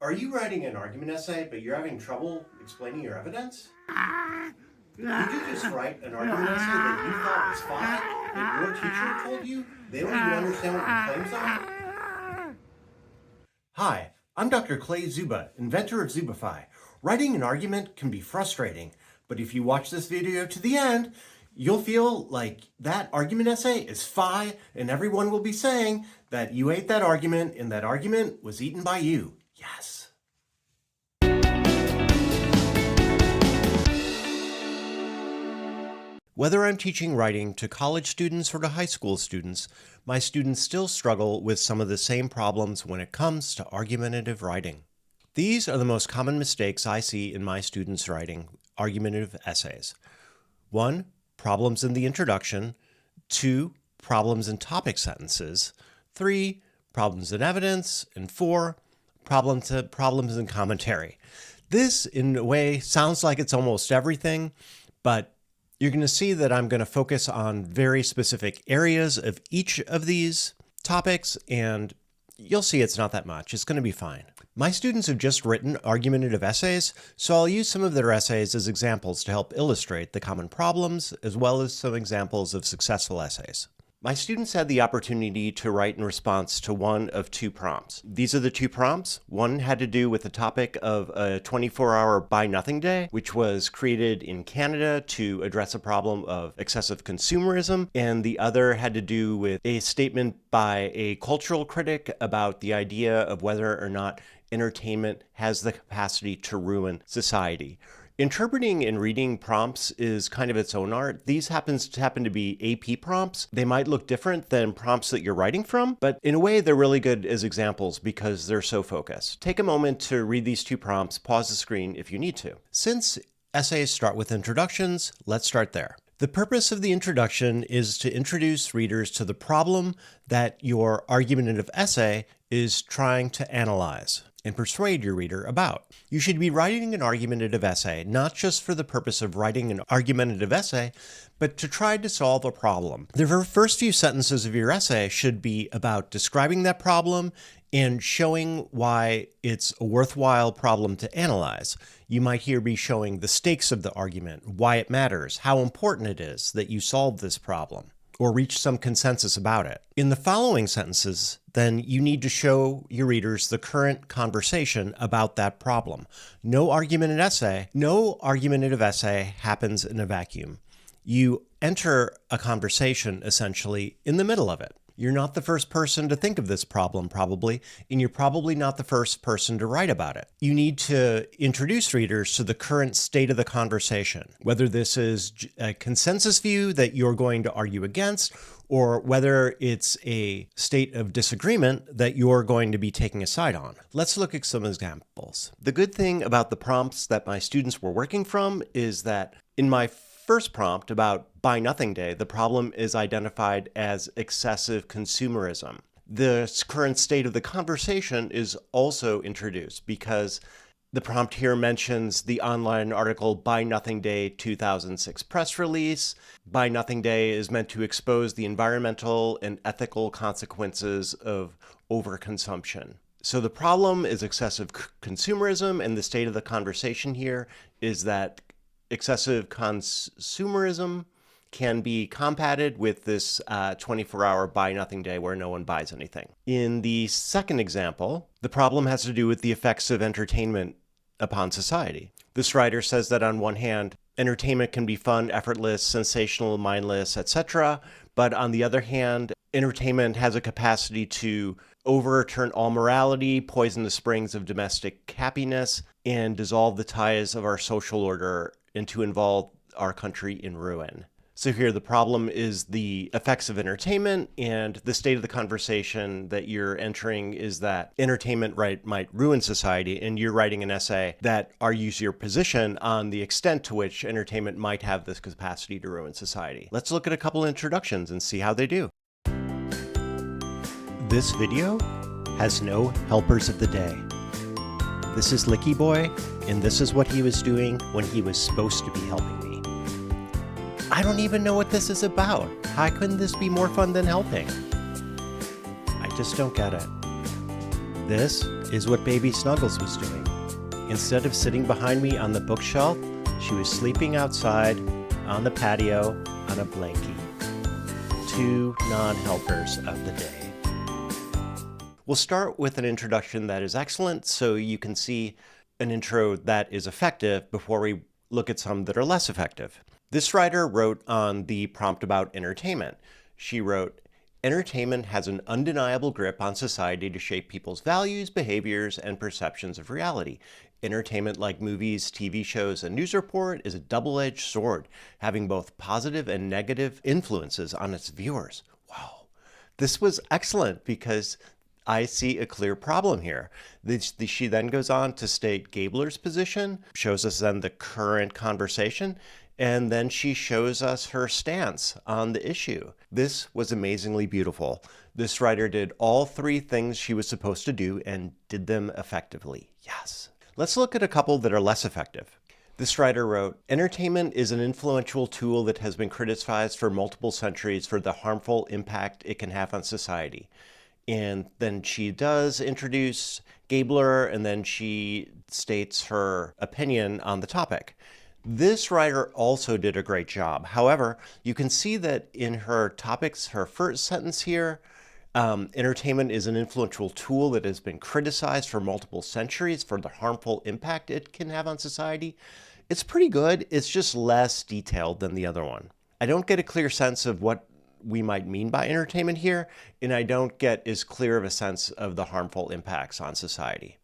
Are you writing an argument essay, but you're having trouble explaining your evidence? Did you just write an argument essay that you thought was fine, but your teacher told you they don't even understand what your claims are? Hi, I'm Dr. Clay Zuba, inventor of Zubify. Writing an argument can be frustrating, but if you watch this video to the end, you'll feel like that argument essay is fine, and everyone will be saying that you ate that argument and that argument was eaten by you. Yes. Whether I'm teaching writing to college students or to high school students, my students still struggle with some of the same problems when it comes to argumentative writing. These are the most common mistakes I see in my students writing argumentative essays. 1. Problems in the introduction. 2. Problems in topic sentences. 3. Problems in evidence. And 4. Problems in commentary. This, in a way, sounds like it's almost everything, but you're going to see that I'm going to focus on very specific areas of each of these topics, and you'll see it's not that much. It's going to be fine. My students have just written argumentative essays, so I'll use some of their essays as examples to help illustrate the common problems, as well as some examples of successful essays. My students had the opportunity to write in response to one of 2 prompts. These are the 2 prompts. One had to do with the topic of a 24-hour buy nothing day, which was created in Canada to address a problem of excessive consumerism. And the other had to do with a statement by a cultural critic about the idea of whether or not entertainment has the capacity to ruin society. Interpreting and reading prompts is kind of its own art. These happen to be AP prompts. They might look different than prompts that you're writing from, but in a way they're really good as examples because they're so focused. Take a moment to read these 2 prompts, pause the screen if you need to. Since essays start with introductions, let's start there. The purpose of the introduction is to introduce readers to the problem that your argumentative essay is trying to analyze and persuade your reader about. You should be writing an argumentative essay, not just for the purpose of writing an argumentative essay, but to try to solve a problem. The first few sentences of your essay should be about describing that problem and showing why it's a worthwhile problem to analyze. You might here be showing the stakes of the argument, why it matters, how important it is that you solve this problem, or reach some consensus about it. In the following sentences, then you need to show your readers the current conversation about that problem. No argumentative essay happens in a vacuum. You enter a conversation essentially in the middle of it. You're not the first person to think of this problem, probably, and you're probably not the first person to write about it. You need to introduce readers to the current state of the conversation, whether this is a consensus view that you're going to argue against, or whether it's a state of disagreement that you're going to be taking a side on. Let's look at some examples. The good thing about the prompts that my students were working from is that in my first prompt about Buy Nothing Day, the problem is identified as excessive consumerism. The current state of the conversation is also introduced because the prompt here mentions the online article Buy Nothing Day 2006 press release. Buy Nothing Day is meant to expose the environmental and ethical consequences of overconsumption. So the problem is excessive consumerism, and the state of the conversation here is that excessive consumerism can be combated with this 24-hour buy nothing day where no one buys anything. In the second example, the problem has to do with the effects of entertainment upon society. This writer says that on one hand, entertainment can be fun, effortless, sensational, mindless, etc. But on the other hand, entertainment has a capacity to overturn all morality, poison the springs of domestic happiness, and dissolve the ties of our social order, and to involve our country in ruin. So here the problem is the effects of entertainment, and the state of the conversation that you're entering is that entertainment might ruin society, and you're writing an essay that argues your position on the extent to which entertainment might have this capacity to ruin society. Let's look at a couple introductions and see how they do. This video has no helpers of the day. This is Licky Boy, and this is what he was doing when he was supposed to be helping me. I don't even know what this is about. How couldn't this be more fun than helping? I just don't get it. This is what baby Snuggles was doing. Instead of sitting behind me on the bookshelf, she was sleeping outside on the patio on a blankie. Two non-helpers of the day. We'll start with an introduction that is excellent so you can see an intro that is effective before we look at some that are less effective. This writer wrote on the prompt about entertainment. She wrote, "Entertainment has an undeniable grip on society to shape people's values, behaviors, and perceptions of reality. Entertainment like movies, TV shows, and news report is a double-edged sword, having both positive and negative influences on its viewers." Wow. This was excellent because I see a clear problem here. She then goes on to state Gabler's position, shows us then the current conversation, and then she shows us her stance on the issue. This was amazingly beautiful. This writer did all three things she was supposed to do and did them effectively. Yes. Let's look at a couple that are less effective. This writer wrote, "Entertainment is an influential tool that has been criticized for multiple centuries for the harmful impact it can have on society." And then she does introduce Gabler, and then she states her opinion on the topic. This writer also did a great job. However, you can see that in her topics, her first sentence here, entertainment is an influential tool that has been criticized for multiple centuries for the harmful impact it can have on society. It's pretty good. It's just less detailed than the other one. I don't get a clear sense of what we might mean by entertainment here, and I don't get as clear of a sense of the harmful impacts on society.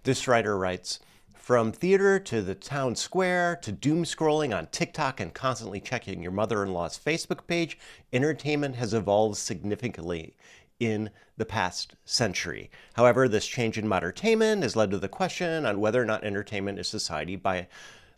This writer writes, "From theater to the town square to doom scrolling on TikTok and constantly checking your mother-in-law's Facebook page, entertainment has evolved significantly in the past century. However, this change in entertainment has led to the question on whether or not entertainment is society by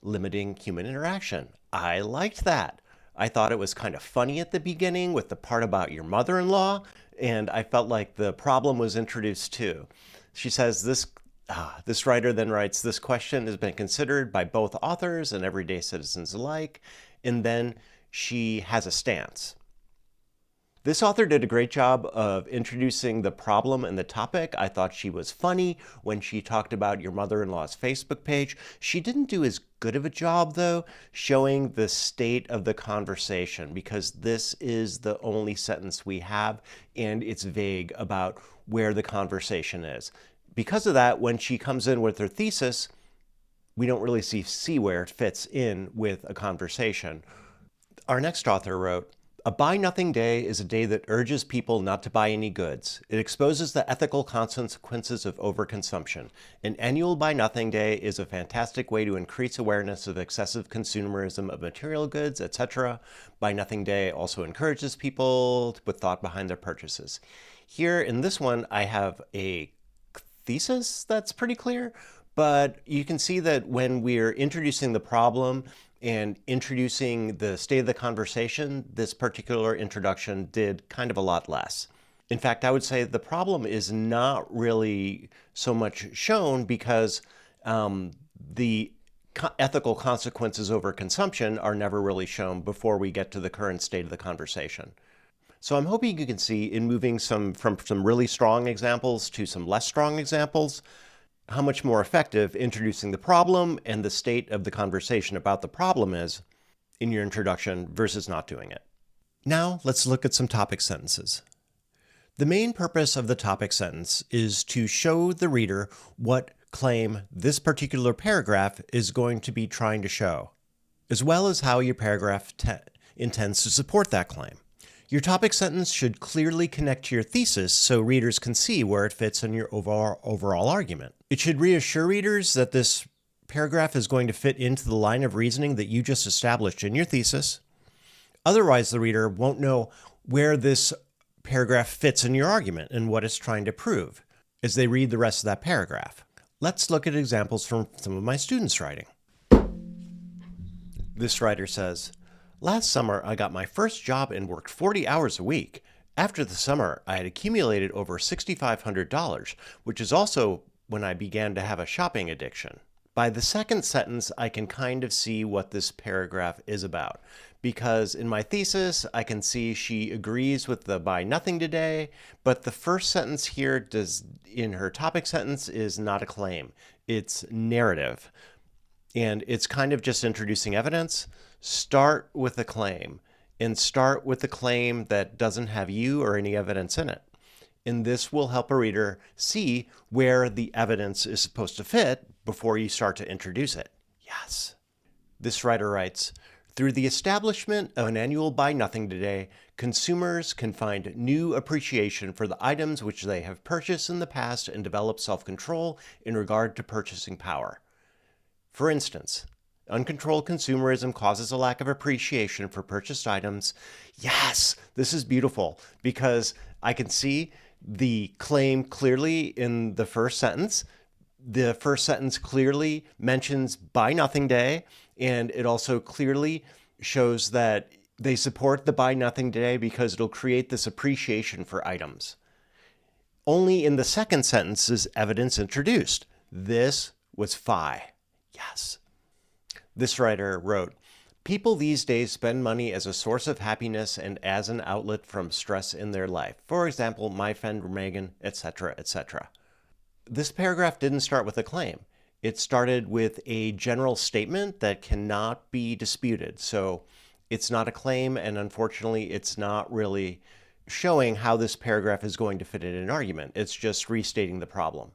limiting human interaction." I liked that. I thought it was kind of funny at the beginning with the part about your mother-in-law, and I felt like the problem was introduced too. She says this writer then writes, "This question has been considered by both authors and everyday citizens alike," and then she has a stance. This author did a great job of introducing the problem and the topic. I thought she was funny when she talked about your mother-in-law's Facebook page. She didn't do as good of a job, though, showing the state of the conversation, because this is the only sentence we have, and it's vague about where the conversation is. Because of that, when she comes in with her thesis, we don't really see where it fits in with a conversation. Our next author wrote, "A Buy Nothing Day is a day that urges people not to buy any goods. It exposes the ethical consequences of overconsumption. An annual Buy Nothing Day is a fantastic way to increase awareness of excessive consumerism of material goods, etc. Buy Nothing Day also encourages people to put thought behind their purchases." Here in this one, I have a thesis that's pretty clear, but you can see that when we're introducing the problem and introducing the state of the conversation, this particular introduction did kind of a lot less. In fact, I would say the problem is not really so much shown because the ethical consequences over consumption are never really shown before we get to the current state of the conversation. So I'm hoping you can see in moving from some really strong examples to some less strong examples, how much more effective introducing the problem and the state of the conversation about the problem is in your introduction versus not doing it. Now let's look at some topic sentences. The main purpose of the topic sentence is to show the reader what claim this particular paragraph is going to be trying to show, as well as how your paragraph intends to support that claim. Your topic sentence should clearly connect to your thesis so readers can see where it fits in your overall argument. It should reassure readers that this paragraph is going to fit into the line of reasoning that you just established in your thesis. Otherwise, the reader won't know where this paragraph fits in your argument and what it's trying to prove as they read the rest of that paragraph. Let's look at examples from some of my students' writing. This writer says, "Last summer, I got my first job and worked 40 hours a week. After the summer, I had accumulated over $6,500, which is also when I began to have a shopping addiction. By the second sentence, I can kind of see what this paragraph is about, because in my thesis, I can see she agrees with the buy nothing today, but the first sentence here in her topic sentence is not a claim. It's narrative, and it's kind of just introducing evidence. Start with a claim, and start with the claim that doesn't have you or any evidence in it. And this will help a reader see where the evidence is supposed to fit before you start to introduce it. Yes. This writer writes, through the establishment of an annual Buy Nothing Today, consumers can find new appreciation for the items which they have purchased in the past and develop self-control in regard to purchasing power. For instance, uncontrolled consumerism causes a lack of appreciation for purchased items. Yes, this is beautiful because I can see the claim clearly in the first sentence. The first sentence clearly mentions Buy Nothing Day, and it also clearly shows that they support the Buy Nothing Day because it'll create this appreciation for items. Only in the second sentence is evidence introduced. This was FI. Yes. This writer wrote, people these days spend money as a source of happiness and as an outlet from stress in their life. For example, my friend Megan, etc., etc. This paragraph didn't start with a claim. It started with a general statement that cannot be disputed. So it's not a claim, and unfortunately, it's not really showing how this paragraph is going to fit in an argument. It's just restating the problem.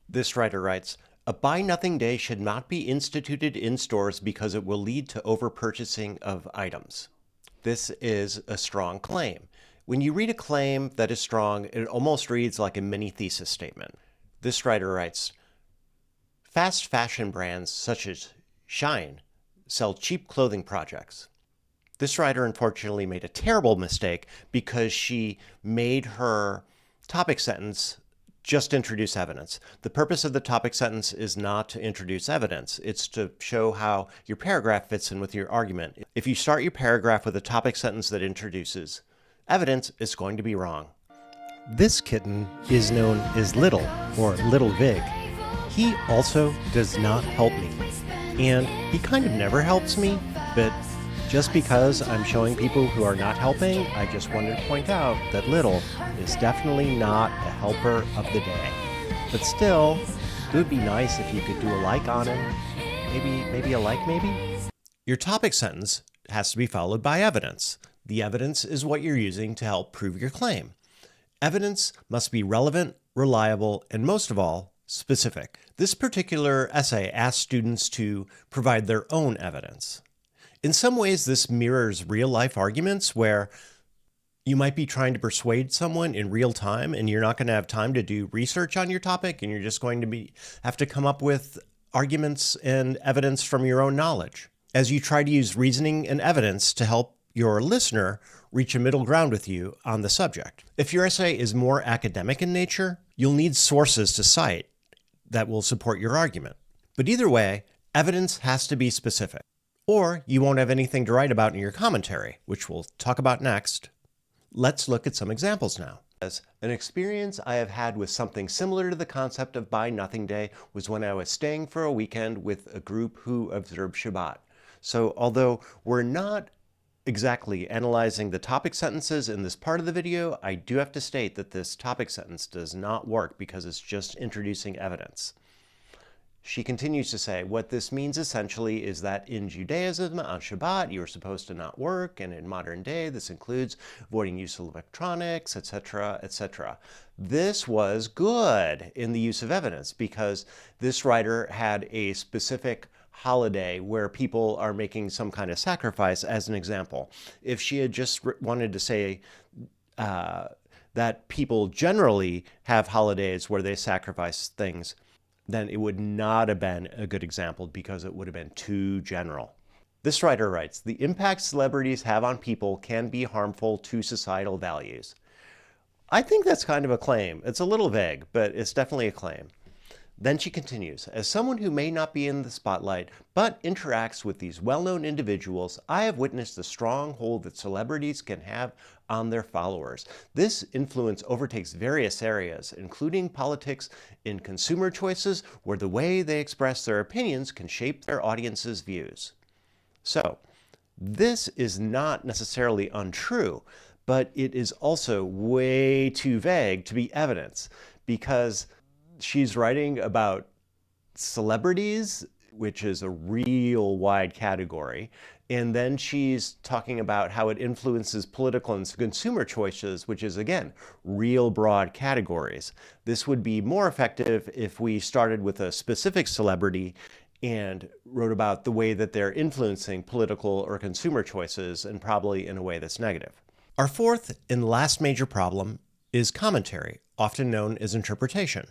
This writer writes, a Buy Nothing Day should not be instituted in stores because it will lead to overpurchasing of items. This is a strong claim. When you read a claim that is strong, it almost reads like a mini-thesis statement. This writer writes, fast fashion brands such as Shine sell cheap clothing projects. This writer unfortunately made a terrible mistake because she made her topic sentence just introduce evidence. The purpose of the topic sentence is not to introduce evidence. It's to show how your paragraph fits in with your argument. If you start your paragraph with a topic sentence that introduces evidence, it's going to be wrong. This kitten is known as Little, or Little Vig. He also does not help me. And he kind of never helps me, but just because I'm showing people who are not helping, I just wanted to point out that Little is definitely not a helper of the day. But still, it would be nice if you could do a like on him. Maybe a like, maybe? Your topic sentence has to be followed by evidence. The evidence is what you're using to help prove your claim. Evidence must be relevant, reliable, and most of all, specific. This particular essay asks students to provide their own evidence. In some ways, this mirrors real-life arguments where you might be trying to persuade someone in real time and you're not going to have time to do research on your topic and you're just going to have to come up with arguments and evidence from your own knowledge as you try to use reasoning and evidence to help your listener reach a middle ground with you on the subject. If your essay is more academic in nature, you'll need sources to cite that will support your argument. But either way, evidence has to be specific. Or you won't have anything to write about in your commentary, which we'll talk about next. Let's look at some examples now. As an experience I have had with something similar to the concept of Buy Nothing Day was when I was staying for a weekend with a group who observed Shabbat. So although we're not exactly analyzing the topic sentences in this part of the video, I do have to state that this topic sentence does not work because it's just introducing evidence. She continues to say, what this means essentially is that in Judaism, on Shabbat, you are supposed to not work, and in modern day, this includes avoiding use of electronics, etc., etc. This was good in the use of evidence because this writer had a specific holiday where people are making some kind of sacrifice as an example. If she had just wanted to say that people generally have holidays where they sacrifice things, then it would not have been a good example because it would have been too general. This writer writes, the impact celebrities have on people can be harmful to societal values. I think that's kind of a claim. It's a little vague, but it's definitely a claim. Then she continues, as someone who may not be in the spotlight, but interacts with these well-known individuals, I have witnessed the strong hold that celebrities can have on their followers. This influence overtakes various areas, including politics and consumer choices, where the way they express their opinions can shape their audience's views. So, this is not necessarily untrue, but it is also way too vague to be evidence, because she's writing about celebrities, which is a real wide category, and then she's talking about how it influences political and consumer choices, which is, again, real broad categories. This would be more effective if we started with a specific celebrity and wrote about the way that they're influencing political or consumer choices, and probably in a way that's negative. Our fourth and last major problem is commentary, often known as interpretation.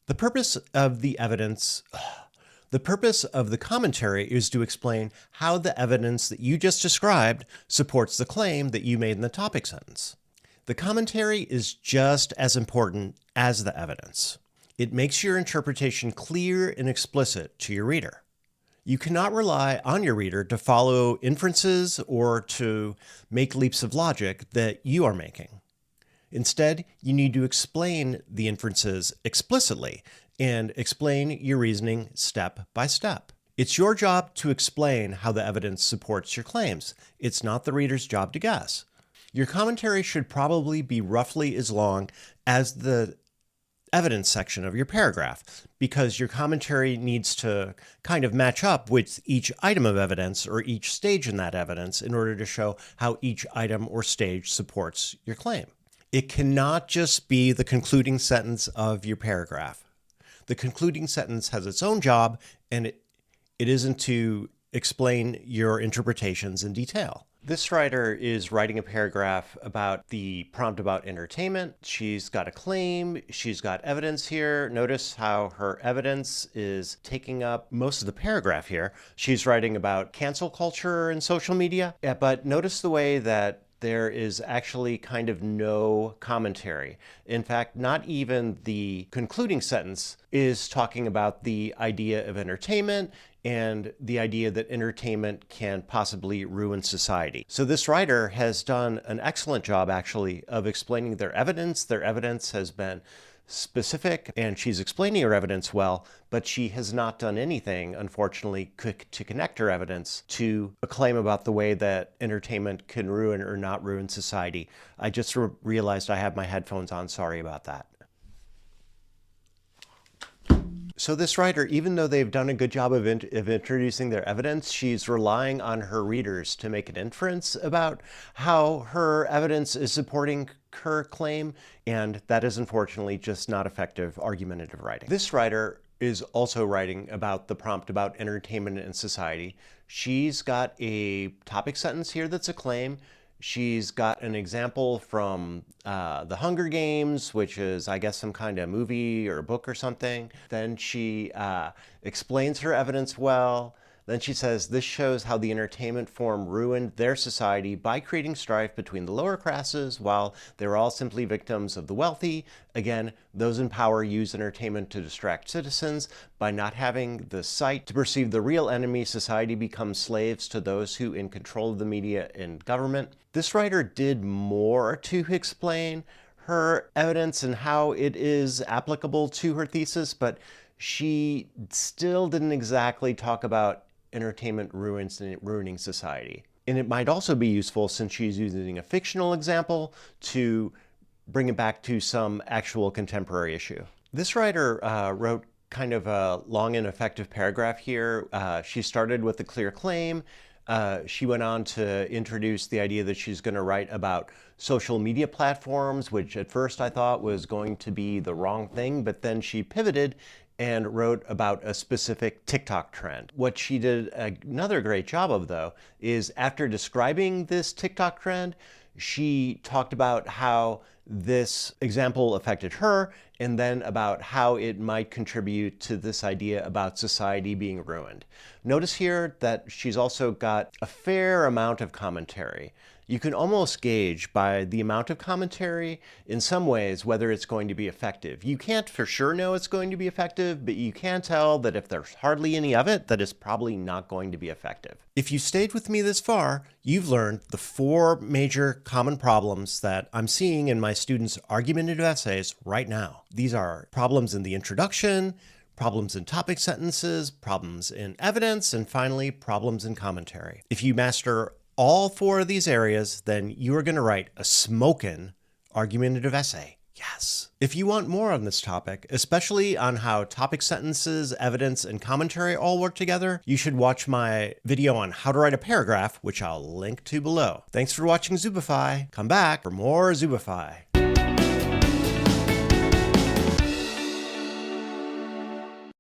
The purpose of the commentary is to explain how the evidence that you just described supports the claim that you made in the topic sentence. The commentary is just as important as the evidence. It makes your interpretation clear and explicit to your reader. You cannot rely on your reader to follow inferences or to make leaps of logic that you are making. Instead, you need to explain the inferences explicitly and explain your reasoning step by step. It's your job to explain how the evidence supports your claims. It's not the reader's job to guess. Your commentary should probably be roughly as long as the evidence section of your paragraph, because your commentary needs to kind of match up with each item of evidence or each stage in that evidence in order to show how each item or stage supports your claim. It cannot just be the concluding sentence of your paragraph. The concluding sentence has its own job, and it isn't to explain your interpretations in detail. This writer is writing a paragraph about the prompt about entertainment. She's got a claim, she's got evidence here. Notice how her evidence is taking up most of the paragraph here. She's writing about cancel culture and social media, but notice the way that there is actually kind of no commentary. In fact, not even the concluding sentence is talking about the idea of entertainment and the idea that entertainment can possibly ruin society. So this writer has done an excellent job, actually, of explaining their evidence. Their evidence has been specific, and she's explaining her evidence well, but she has not done anything, unfortunately, to connect her evidence to a claim about the way that entertainment can ruin or not ruin society. I just realized I have my headphones on. Sorry about that. So this writer, even though they've done a good job of introducing their evidence, she's relying on her readers to make an inference about how her evidence is supporting her claim, and that is unfortunately just not effective argumentative writing. This writer is also writing about the prompt about entertainment and society. She's got a topic sentence here that's a claim. She's got an example from The Hunger Games, which is, I guess, some kind of movie or book or something. Then she explains her evidence well. Then she says, this shows how the entertainment form ruined their society by creating strife between the lower classes while they're all simply victims of the wealthy. Again, those in power use entertainment to distract citizens. By not having the sight to perceive the real enemy, society becomes slaves to those who in control of the media and government. This writer did more to explain her evidence and how it is applicable to her thesis, but she still didn't exactly talk about entertainment ruining society. And it might also be useful, since she's using a fictional example, to bring it back to some actual contemporary issue. This writer wrote kind of a long and effective paragraph here. She started with a clear claim. She went on to introduce the idea that she's going to write about social media platforms, which at first I thought was going to be the wrong thing, but then she pivoted and wrote about a specific TikTok trend. What she did another great job of, though, is after describing this TikTok trend, she talked about how this example affected her, and then about how it might contribute to this idea about society being ruined. Notice here that she's also got a fair amount of commentary. You can almost gauge by the amount of commentary in some ways whether it's going to be effective. You can't for sure know it's going to be effective, but you can tell that if there's hardly any of it, that it's probably not going to be effective. If you stayed with me this far, you've learned the 4 major common problems that I'm seeing in my students' argumentative essays right now. These are problems in the introduction, problems in topic sentences, problems in evidence, and finally, problems in commentary. If you master all 4 of these areas, then you are going to write a smokin' argumentative essay. Yes. If you want more on this topic, especially on how topic sentences, evidence, and commentary all work together, you should watch my video on how to write a paragraph, which I'll link to below. Thanks for watching Zubify. Come back for more Zubify.